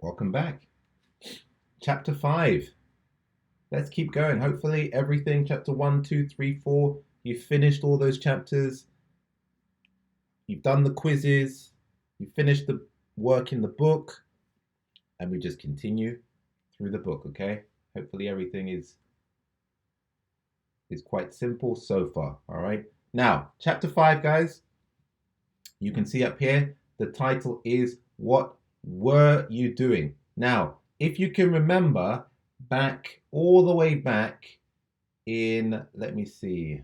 Welcome back. Chapter 5. Let's keep going. Hopefully, everything, chapter 1, 2, 3, 4, you've finished all those chapters. You've done the quizzes. You finished the work in the book. And we just continue through the book, okay? Hopefully, everything is quite simple so far, all right? Now, chapter 5, guys, you can see up here, the title is What Were You Doing? Now, if you can remember back, all the way back in, let me see, I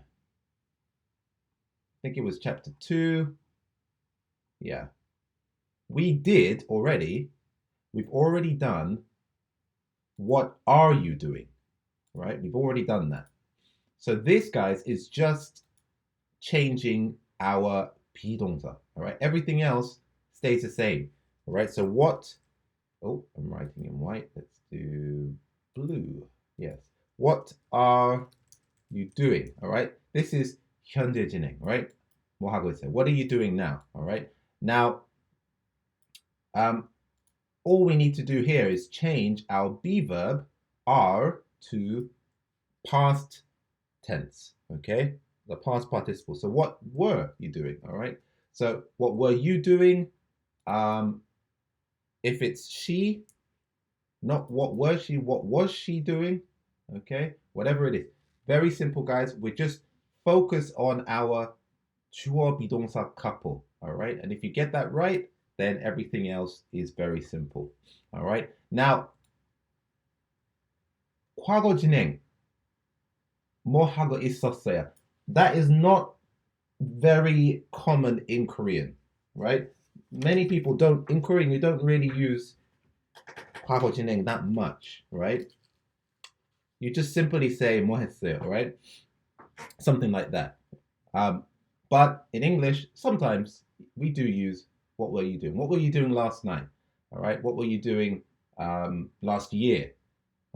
think it was chapter 2. Yeah, we've already done what are you doing, right? We've already done that. So this, guys, is just changing our 비동사, all right? Everything else stays the same, all right? So what, oh, I'm writing in white. Let's do blue. Yes. What are you doing, all right? This is 현재 진행, right? 뭐 하고 있어요? What are you doing now, all right? Now, all we need to do here is change our be verb are to past tense, okay? The past participle. So what were you doing, all right? So what were you doing? If it's she, not what was she doing, okay? Whatever it is. Very simple, guys. We just focus on our 주어 비동사 couple, all right? And if you get that right, then everything else is very simple, all right? Now, 과거 진행, 뭐 하고 있었어요? That is not very common in Korean, right? Many people don't, in Korean, you don't really use 과거 진행 that much, right? You just simply say 뭐 했어요, right? Something like that. But in English, sometimes we do use what were you doing? What were you doing last night? All right. What were you doing last year?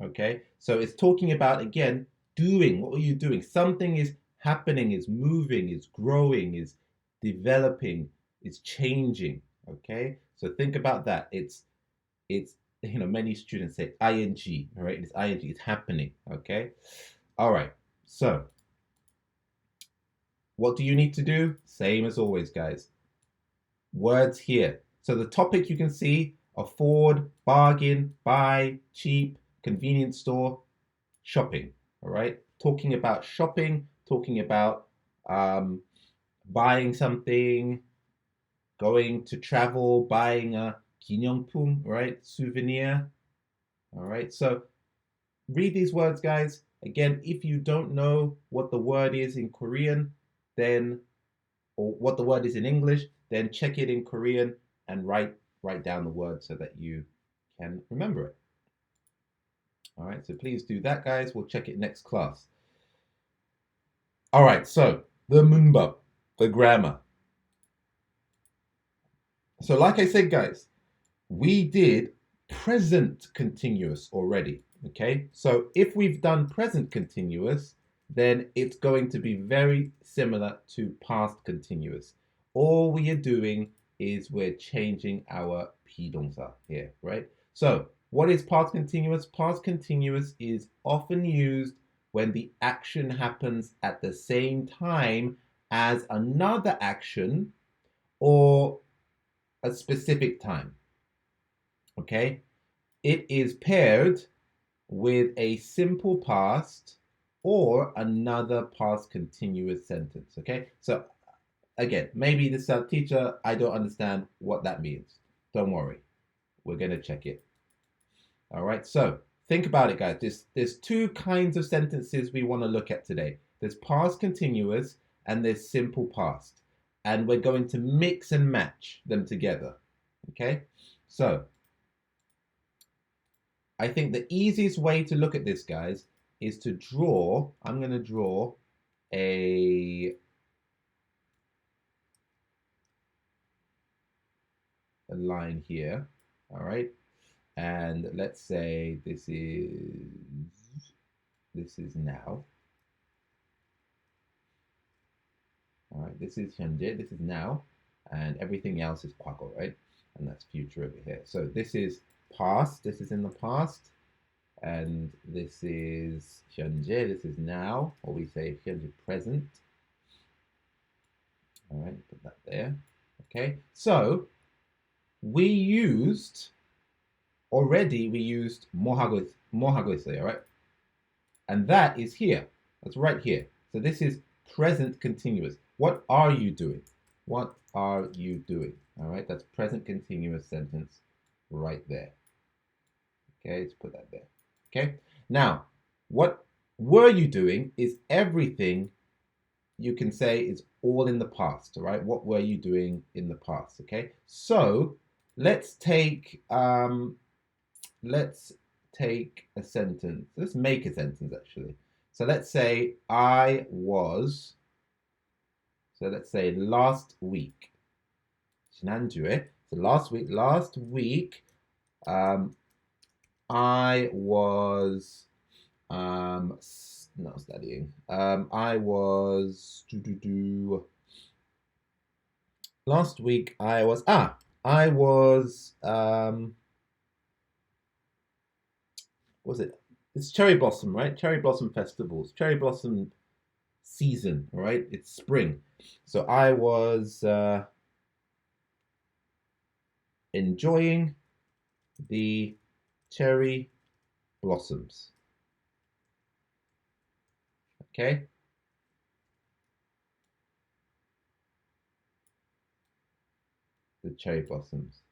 Okay. So it's talking about, again, doing. What were you doing? Something is happening, is moving, is growing, is developing, is changing. Okay. So think about that. It's many students say ing, all right? It's ing, it's happening. Okay. All right. So what do you need to do? Same as always, guys. Words here. So the topic you can see: afford, bargain, buy, cheap, convenience store, shopping. All right. Talking about shopping, talking about buying something, going to travel, buying a 기념품, right? Souvenir. All right. So read these words, guys. Again, if you don't know what the word is in Korean, then, or what the word is in English, then check it in Korean and write down the word so that you can remember it. All right, so please do that, guys. We'll check it next class. All right, so the 문법, the grammar. So like I said, guys, we did present continuous already, okay? So if we've done present continuous, then it's going to be very similar to past continuous. All we are doing is we're changing our 비동사 here, right? So what is past continuous? Past continuous is often used when the action happens at the same time as another action or a specific time. Okay? It is paired with a simple past or another past continuous sentence. Okay? So again, maybe this teacher, I don't understand what that means. Don't worry. We're going to check it. All right? So think about it, guys. There's two kinds of sentences we want to look at today. There's past continuous and there's simple past. And we're going to mix and match them together. Okay? So I think the easiest way to look at this, guys, is to draw. I'm going to draw a line here. All right. And let's say this is now. All right. This is 현재. This is now. And everything else is 과거, right? And that's future over here. So this is past. This is in the past. And this is 현재. This is now, or we say 현재 present. All right, put that there. Okay, so we used already. We used 뭐 하고 있어요, right? And that is here. That's right here. So this is present continuous. What are you doing? What are you doing? All right, that's present continuous sentence right there. Okay, let's put that there. Okay, now what were you doing is everything you can say is all in the past. All right, what were you doing in the past? Okay, so let's take a sentence. Let's make a sentence actually. So let's say I was. So let's say last week. 지난주에. So last week, I was not studying. I was last week I was was it? It's cherry blossom, right? Cherry blossom festivals, cherry blossom season, right? It's spring. So I was enjoying the cherry blossoms. Okay. The cherry blossoms.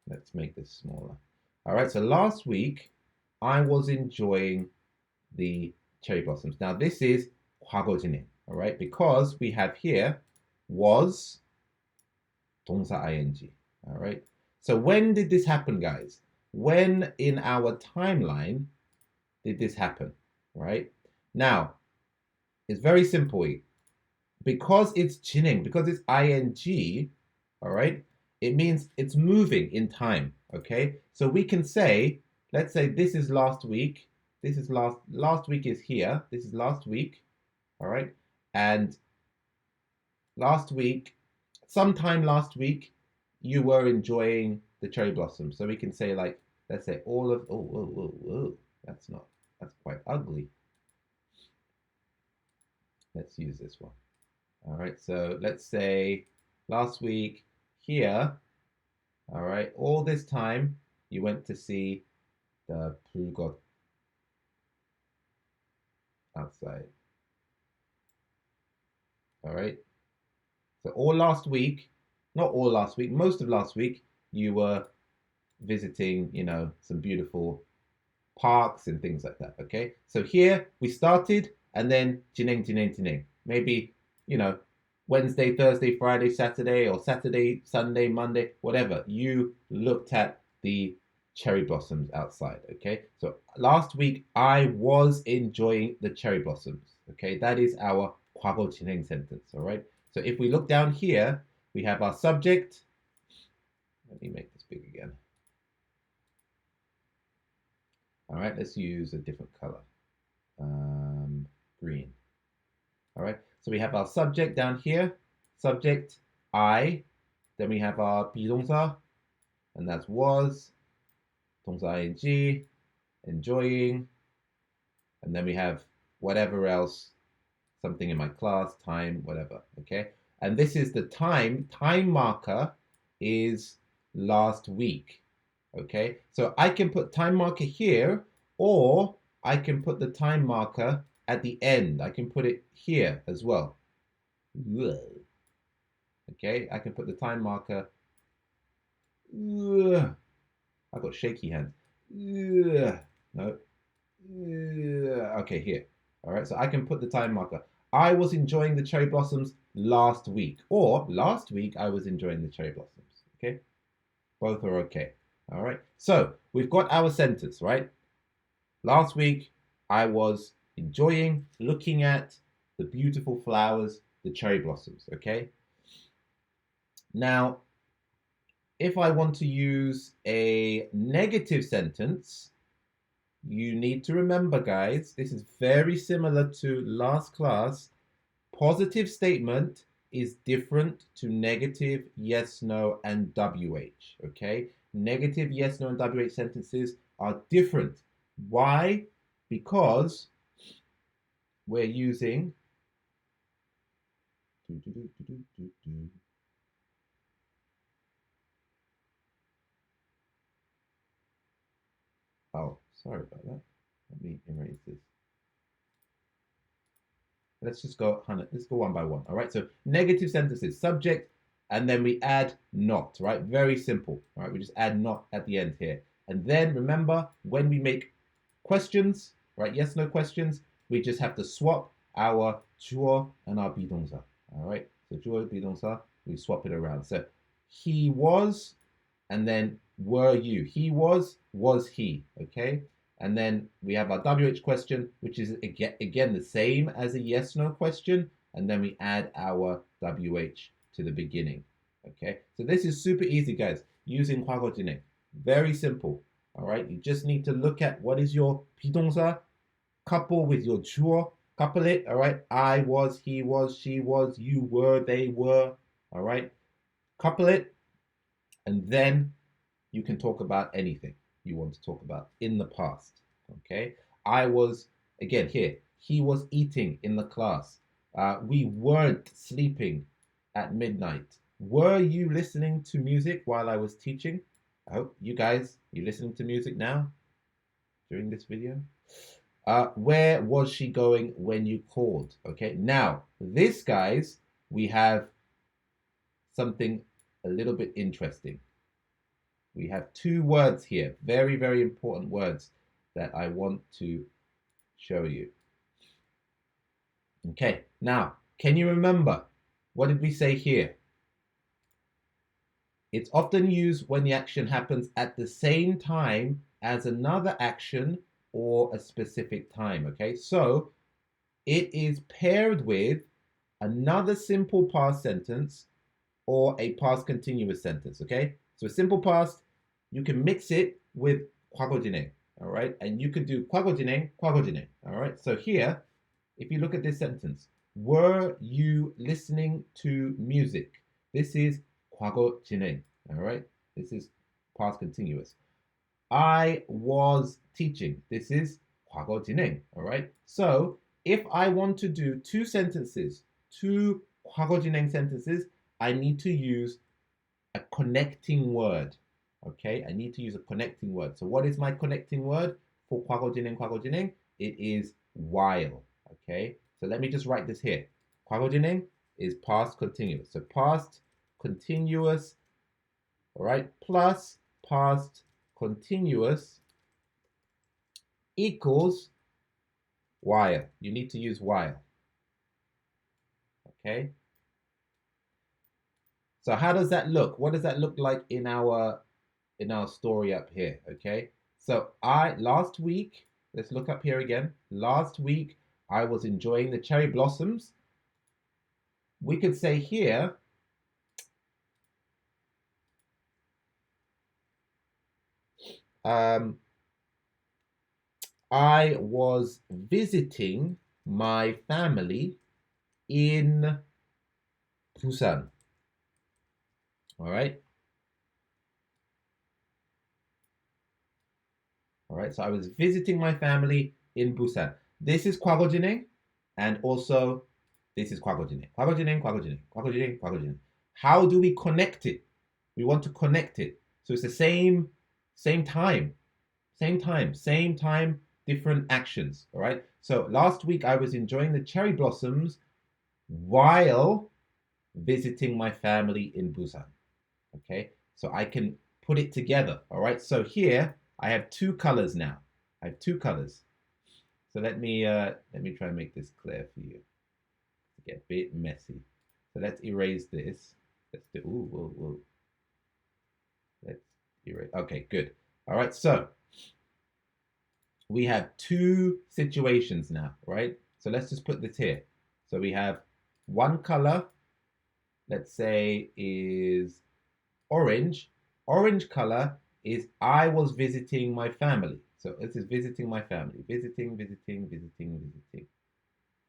Let's make this smaller. All right, so last week I was enjoying the cherry blossoms. Now this is 과거 진행, all right? Because we have here was 동사 ing, all right? So when did this happen, guys? When in our timeline did this happen, right? Now, it's very simple. Because it's 진행, because it's ing, all right? It means it's moving in time, okay? So we can say, let's say this is last week. This is last week is here. This is last week, all right? And last week, sometime last week, you were enjoying the cherry blossom. So we can say like, let's say all of, that's quite ugly. Let's use this one. All right, so let's say last week here, all right, all this time you went to see the 불꽃 outside. All right, so all last week, not all last week, most of last week, you were visiting, some beautiful parks and things like that. Okay, so here we started and then 진행. Maybe, Wednesday, Thursday, Friday, Saturday, or Saturday, Sunday, Monday, whatever. You looked at the cherry blossoms outside. Okay, so last week I was enjoying the cherry blossoms. Okay, that is our 과거 진행 sentence. All right, so if we look down here, we have our subject. Let me make this big again. All right, let's use a different color. Green. All right, so we have our subject down here, subject I, then we have our 비동사, and that's was, 동사 ing, enjoying, and then we have whatever else, something in my class, time, whatever, okay? And this is the time marker is last week, okay? So I can put time marker here, or I can put the time marker at the end. I can put it here as well. Okay, I can put the time marker. I've got shaky hands. No. Okay, here. All right, so I can put the time marker. I was enjoying the cherry blossoms last week, or last week I was enjoying the cherry blossoms. Okay, both are okay. All right, so we've got our sentence, right? Last week I was enjoying looking at the beautiful flowers, the cherry blossoms, okay? Now, if I want to use a negative sentence, you need to remember, guys, this is very similar to last class. Positive statement is different to negative, yes, no, and WH, okay? Negative, yes, no, and WH sentences are different. Why? Because we're using oh, sorry about that. Let me erase this. Let's just go, let's go one by one. All right. So negative sentences, subject, and then we add not. Right. Very simple. All right. We just add not at the end here, and then remember when we make questions, right? Yes, no questions. We just have to swap our 주어 and our 비동사. All right. So 주어 비동사, we swap it around. So he was, and then were you. He was he. Okay. And then we have our WH question, which is again the same as a yes no question. And then we add our WH to the beginning. Okay, so this is super easy, guys, using 과거 진행. Very simple. All right, you just need to look at what is your 비동사, couple with your 주어, couple it. All right, I was, he was, she was, you were, they were. All right, couple it, and then you can talk about anything you want to talk about in the past. Okay, I was, again here, he was eating in the class. We weren't sleeping at midnight. Were you listening to music while I was teaching? I hope you guys, you listening to music now during this video? Where was she going when you called? Okay, now this, guys, we have something a little bit interesting. We have two words here, very, very important words that I want to show you. Okay, now, can you remember? What did we say here? It's often used when the action happens at the same time as another action or a specific time, okay? So it is paired with another simple past sentence or a past continuous sentence, okay? So a simple past, you can mix it with 과거 진행, all right? And you could do 과거 진행, all right? So here, if you look at this sentence, were you listening to music? This is 과거 진행, all right? This is past continuous. I was teaching. This is 과거 진행, all right? So if I want to do two sentences, two 과거 진행 sentences, I need to use a connecting word. Okay, I need to use a connecting word. So what is my connecting word for 과거 진행? It is while. Okay, so let me just write this here. 과거 진행 is past continuous. So past continuous, all right, plus past continuous equals while. You need to use while. Okay. So how does that look? What does that look like in our story up here? Okay. So last week, let's look up here again. Last week I was enjoying the cherry blossoms. We could say here, I was visiting my family in Busan. All right. All right. So I was visiting my family in Busan. This is 과거 진행, and also this is 과거 진행. 과거 진행, 과거 진행, 과거 진행, 과거 진행. How do we connect it? We want to connect it. So it's the same time, different actions. All right. So last week I was enjoying the cherry blossoms while visiting my family in Busan. Okay, so I can put it together. All right, so here I have two colors now. I have two colors. So let me try and make this clear for you. It's get a bit messy. So let's erase this. Let's do. Ooh, let's erase. Okay, good. All right, so we have two situations now, right? So let's just put this here. So we have one color. Let's say is orange. Orange color is I was visiting my family. So this is visiting my family. Visiting.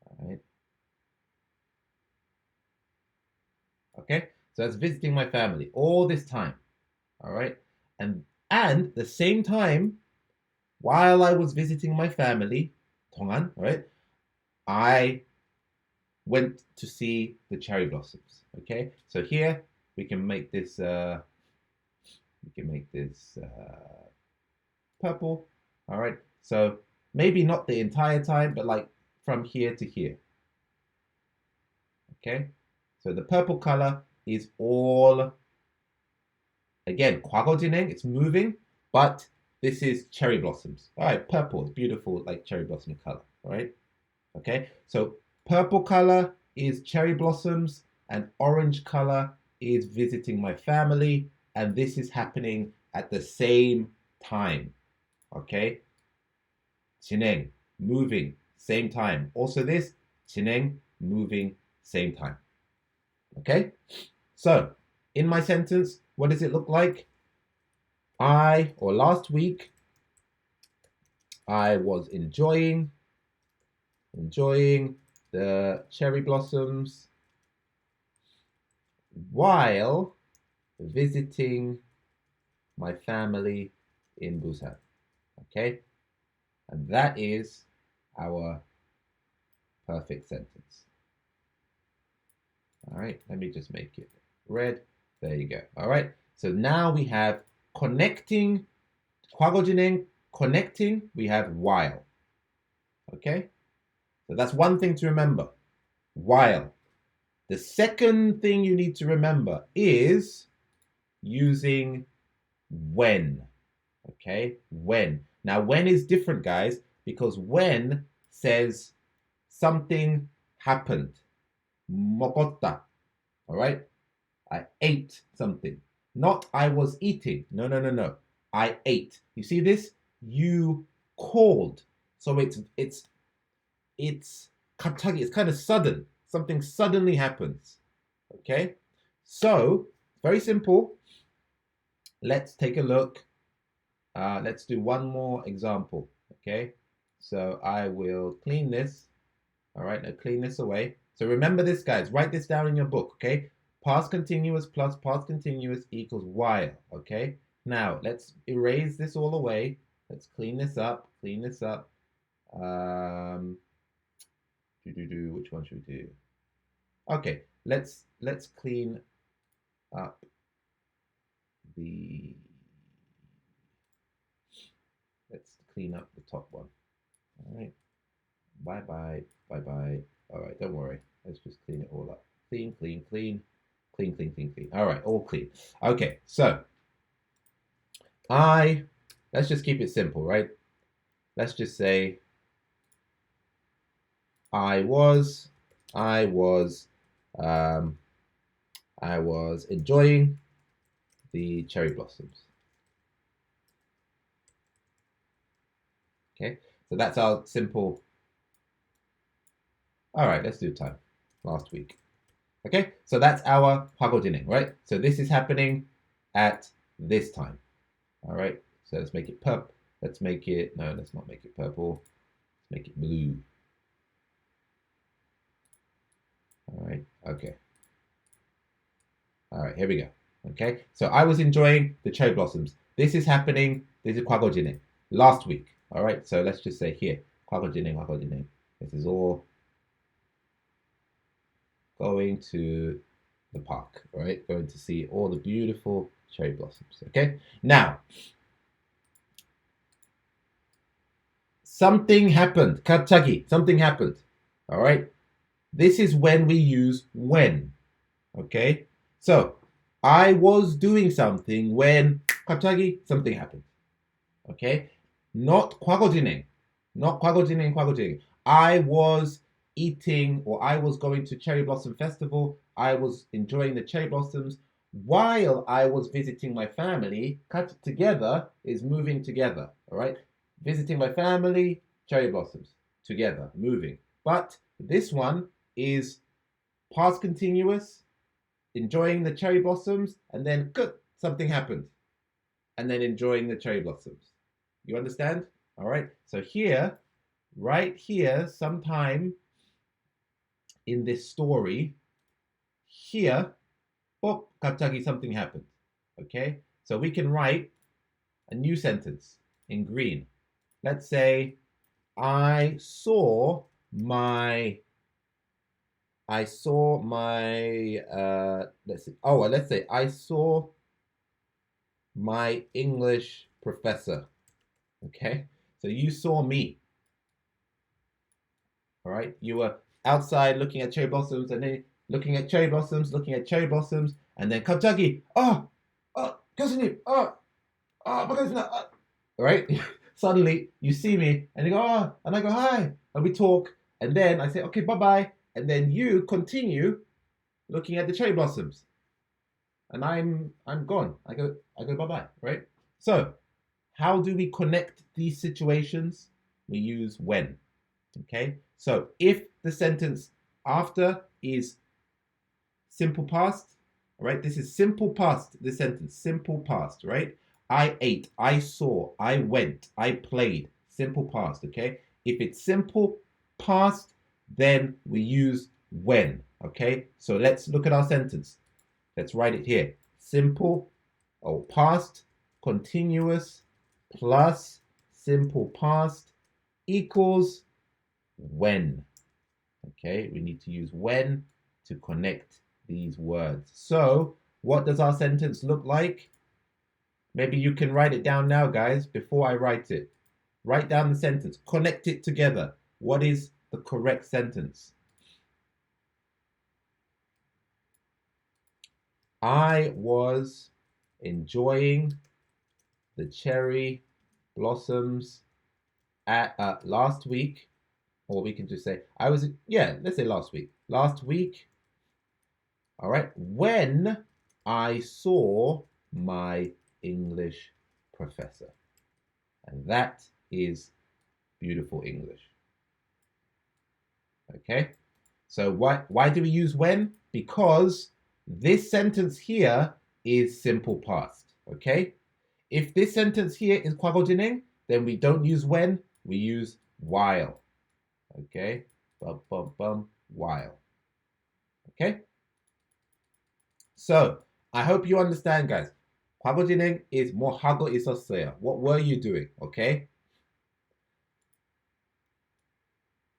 All right. Okay, so that's visiting my family all this time. All right, and the same time while I was visiting my family, 동안, right, I went to see the cherry blossoms. Okay, so here we can make this purple. All right, so maybe not the entire time, but like from here to here. Okay, so the purple color is all, again, 과거 진행, it's moving, but this is cherry blossoms. All right, purple is beautiful, like cherry blossom color. All right, okay, so purple color is cherry blossoms, and orange color is visiting my family, and this is happening at the same time. Okay, 진행, moving, same time. Also this, 진행, moving, same time. Okay, so in my sentence, what does it look like? Last week, I was enjoying the cherry blossoms while visiting my family in Busan. Okay, and that is our perfect sentence. All right, let me just make it red. There you go. All right, so now we have connecting, 과거 진행, connecting, we have while. Okay, so that's one thing to remember, while. The second thing you need to remember is using when. Okay, when. Now, when is different, guys, because when says something happened. 먹었다. All right, I ate something. Not I was eating. No, no, no, no. I ate. You see this? You called. So it's 갑자기. It's kind of sudden. Something suddenly happens. Okay? So, very simple. Let's take a look. Let's do one more example. Okay? So I will clean this. All right, now clean this away. So remember this, guys. Write this down in your book, okay? Past continuous plus past continuous equals while, okay? Now, let's erase this all away. Let's clean this up, clean this up. Which one should we do? Okay, let's clean up the, let's clean up the top one. All right, bye-bye, bye-bye. All right, don't worry. Let's just clean it all up. Clean, clean, clean, clean, clean, clean, clean. All right, all clean. Okay, so let's just keep it simple, right? Let's just say I was enjoying the cherry blossoms. Okay, so that's our simple. All right, let's do time. Last week. Okay, so that's our 과거 진행, right? So this is happening at this time. All right, so let's make it purple. Let's make it, no, let's not make it purple. Let's make it blue. All right, okay. All right, here we go. Okay, so I was enjoying the cherry blossoms. This is happening, this is 과거 진행, last week. All right, so let's just say here, 과거 진행, 과거 진행. This is all going to the park, right? Going to see all the beautiful cherry blossoms, okay? Now, something happened, 갑자기, something happened, all right? This is when we use when, okay? So, I was doing something when 갑자기 something happened, okay? Not 과거 진행, not 과거 진행, 과거 진행. I was eating, or I was going to Cherry Blossom Festival. I was enjoying the cherry blossoms while I was visiting my family. Cut together is moving together, all right? Visiting my family, cherry blossoms, together, moving. But this one is past continuous, enjoying the cherry blossoms, and then something happened. And then enjoying the cherry blossoms. You understand? All right. So here, right here, sometime in this story, here, Pop, 갑자기 something happened. Okay? So we can write a new sentence in green. Let's say I saw my let's say I saw my English professor. Okay? So you saw me. All right? You were outside looking at cherry blossoms and then looking at cherry blossoms, and then 갑자기 교수님, right? Suddenly you see me and you go, and I go, hi, and we talk, and then I say, okay, bye-bye, and then you continue looking at the cherry blossoms, and I'm gone. I go bye-bye, right? So how do we connect these situations? We use when. Okay, so if the sentence after is simple past, right? This is simple past, this sentence, simple past, right? I ate, I saw, I went, I played, simple past, okay? If it's simple past, then we use when, okay? So let's look at our sentence. Let's write it here. Simple or past continuous plus simple past equals when. Okay, we need to use when to connect these words. So what does our sentence look like? Maybe you can write it down now, guys, before I write it. Write down the sentence, connect it together. What is the correct sentence? I was enjoying the cherry blossoms at last week, or we can just say let's say last week. Last week, all right, when I saw my English professor. And that is beautiful English. Okay? So why do we use when? Because this sentence here is simple past. Okay? If this sentence here is 과거 진행, then we don't use when, we use while. Okay? While. Okay? So, I hope you understand, guys. 과거 진행 is 뭐 하고 있었어요. What were you doing? Okay?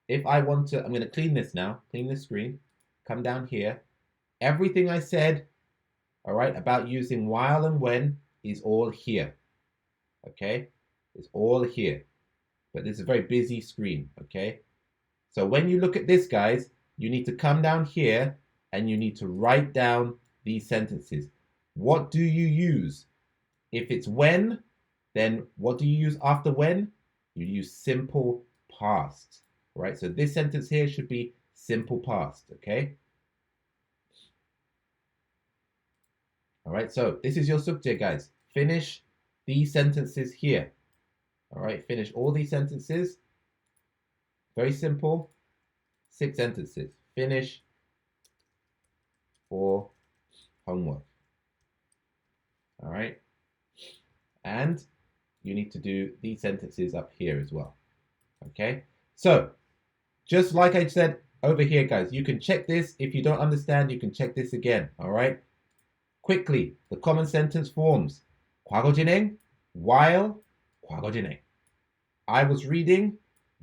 If I want to, I'm going to clean this now. Clean the screen. Come down here. Everything I said, all right, about using while and when is all here. Okay? It's all here. But this is a very busy screen. Okay? So when you look at this, guys, you need to come down here and you need to write down these sentences. What do you use? If it's when, then what do you use after when? You use simple past, right? So this sentence here should be simple past, okay? All right, so this is your subject, guys. Finish these sentences here. All right, finish all these sentences. Very simple. 6 sentences. Finish for homework. All right. And you need to do these sentences up here as well. Okay. So just like I said over here, guys, you can check this. If you don't understand, you can check this again. All right. Quickly, the common sentence forms. 과거 진행, while, 과거 진행. I was reading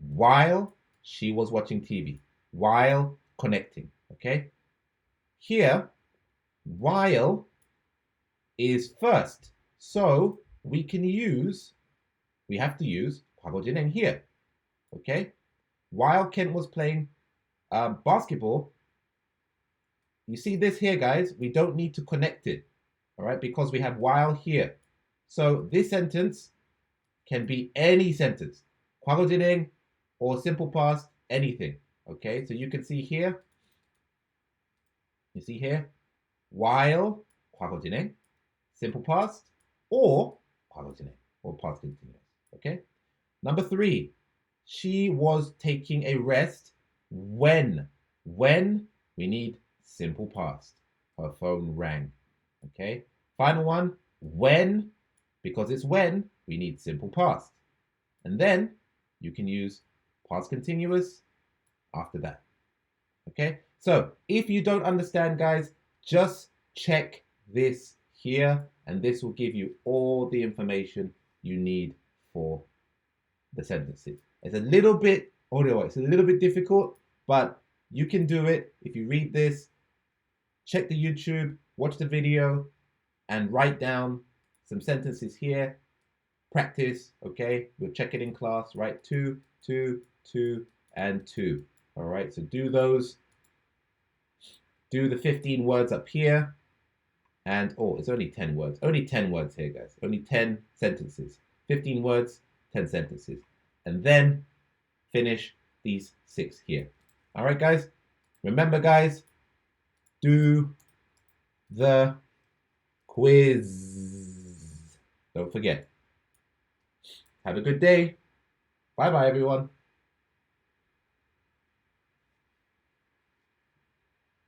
while she was watching TV. While connecting. Okay. Here, while is first. So we have to use 과거 진행 here. Okay? While Kent was playing basketball, you see this here, guys? We don't need to connect it, all right? Because we have while here. So this sentence can be any sentence. 과거 진행 or simple past, anything. Okay? So you can see here. You see here? While 과거 진행, simple past, or 과거 진행, or past continuous. Okay? Number 3, she was taking a rest when. When we need simple past. Her phone rang. Okay? Final one, when, because it's when, we need simple past. And then you can use past continuous after that. Okay? So if you don't understand, guys, just check this here, and this will give you all the information you need for the sentences. It's a little bit, it's a little bit difficult, but you can do it. If you read this, check the YouTube, watch the video, and write down some sentences here. Practice, okay? We'll check it in class, right? 2, 2, 2, and 2. All right, so do those. Do the 15 words up here. And, it's only 10 words. Only 10 words here, guys. Only 10 sentences. 15 words, 10 sentences. And then finish these 6 here. All right, guys? Remember, guys, do the quiz. Don't forget. Have a good day. Bye-bye, everyone.